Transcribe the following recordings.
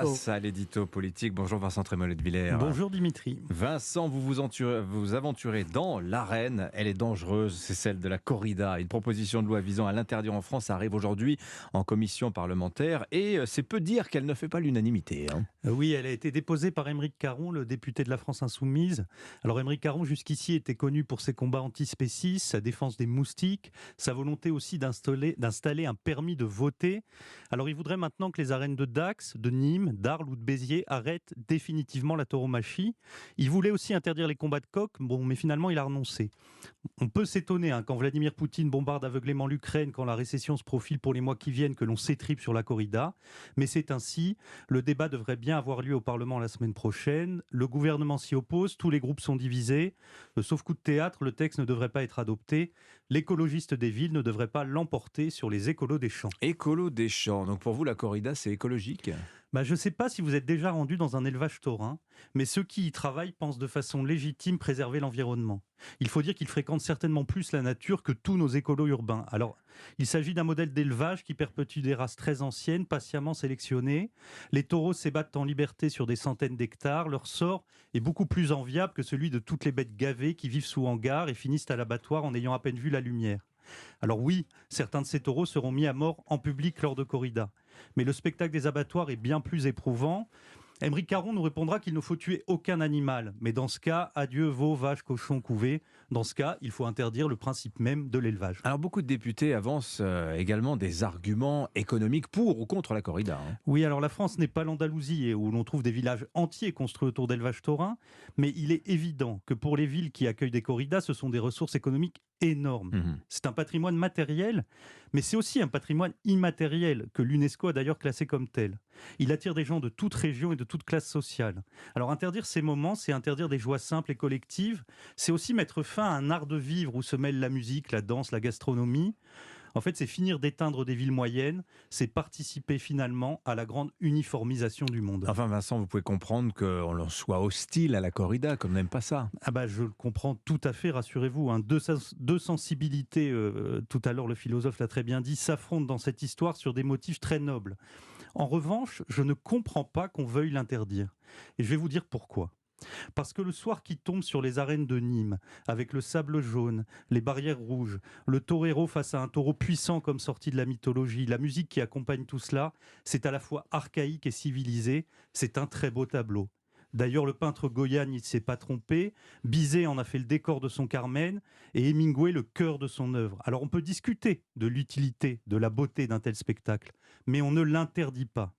Ça, l'édito politique. Bonjour Vincent Trémollet de Villers. Bonjour Dimitri. Vincent, vous aventurez dans l'arène. Elle est dangereuse, c'est celle de la corrida. Une proposition de loi visant à l'interdire en France arrive aujourd'hui en commission parlementaire et c'est peu dire qu'elle ne fait pas l'unanimité. Oui, elle a été déposée par Aymeric Caron, le député de la France Insoumise. Alors Aymeric Caron, jusqu'ici, était connu pour ses combats antispécistes, sa défense des moustiques, sa volonté aussi d'installer un permis de voter. Alors il voudrait maintenant que les arènes de Dax, de Nîmes, d'Arles ou de Béziers arrêtent définitivement la tauromachie. Il voulait aussi interdire les combats de coqs, mais finalement il a renoncé. On peut s'étonner quand Vladimir Poutine bombarde aveuglément l'Ukraine, quand la récession se profile pour les mois qui viennent, que l'on s'étripe sur la corrida. Mais c'est ainsi. Le débat devrait bien avoir lieu au Parlement la semaine prochaine. Le gouvernement s'y oppose, tous les groupes sont divisés. Sauf coup de théâtre, le texte ne devrait pas être adopté. L'écologiste des villes ne devrait pas l'emporter sur les écolos des champs. Écolo des champs. Donc pour vous, la corrida, c'est écologique ? Je ne sais pas si vous êtes déjà rendu dans un élevage taurin, mais ceux qui y travaillent pensent de façon légitime préserver l'environnement. Il faut dire qu'ils fréquentent certainement plus la nature que tous nos écolos urbains. Alors, il s'agit d'un modèle d'élevage qui perpétue des races très anciennes, patiemment sélectionnées. Les taureaux s'ébattent en liberté sur des centaines d'hectares. Leur sort est beaucoup plus enviable que celui de toutes les bêtes gavées qui vivent sous hangar et finissent à l'abattoir en ayant à peine vu la lumière. Alors oui, certains de ces taureaux seront mis à mort en public lors de corridas. Mais le spectacle des abattoirs est bien plus éprouvant. Aymeric Caron nous répondra qu'il ne faut tuer aucun animal. Mais dans ce cas, adieu veaux, vaches, cochons, couvées. Dans ce cas, il faut interdire le principe même de l'élevage. Alors beaucoup de députés avancent également des arguments économiques pour ou contre la corrida. Oui, alors la France n'est pas l'Andalousie où l'on trouve des villages entiers construits autour d'élevages taurins. Mais il est évident que pour les villes qui accueillent des corridas, ce sont des ressources économiques énormes. C'est un patrimoine matériel, mais c'est aussi un patrimoine immatériel que l'UNESCO a d'ailleurs classé comme tel. Il attire des gens de toute région et de toute classe sociale. Alors interdire ces moments, c'est interdire des joies simples et collectives. C'est aussi mettre fin à un art de vivre où se mêlent la musique, la danse, la gastronomie. En fait, c'est finir d'éteindre des villes moyennes, c'est participer finalement à la grande uniformisation du monde. Enfin Vincent, vous pouvez comprendre qu'on soit hostile à la corrida, qu'on n'aime pas ça. Je le comprends tout à fait, rassurez-vous. Deux sensibilités, tout à l'heure le philosophe l'a très bien dit, s'affrontent dans cette histoire sur des motifs très nobles. En revanche, je ne comprends pas qu'on veuille l'interdire. Et je vais vous dire pourquoi. Parce que le soir qui tombe sur les arènes de Nîmes, avec le sable jaune, les barrières rouges, le torero face à un taureau puissant comme sorti de la mythologie, la musique qui accompagne tout cela, c'est à la fois archaïque et civilisé, c'est un très beau tableau. D'ailleurs, le peintre Goya n'y s'est pas trompé, Bizet en a fait le décor de son Carmen, et Hemingway le cœur de son œuvre. Alors on peut discuter de l'utilité, de la beauté d'un tel spectacle, mais on ne l'interdit pas.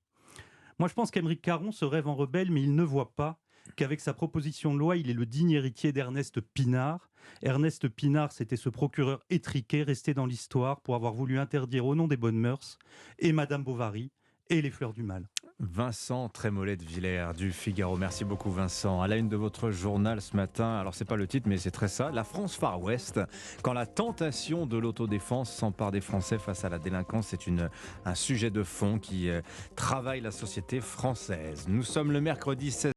Moi je pense qu'Aymeric Caron se rêve en rebelle, mais il ne voit pas qu'avec sa proposition de loi, il est le digne héritier d'Ernest Pinard. Ernest Pinard, c'était ce procureur étriqué, resté dans l'histoire pour avoir voulu interdire au nom des bonnes mœurs et Madame Bovary et les fleurs du mal. Vincent Trémollet de Villers du Figaro. Merci beaucoup Vincent. À la une de votre journal ce matin, alors c'est pas le titre mais c'est très ça, la France Far West. Quand la tentation de l'autodéfense s'empare des Français face à la délinquance, c'est un sujet de fond qui travaille la société française. Nous sommes le mercredi 16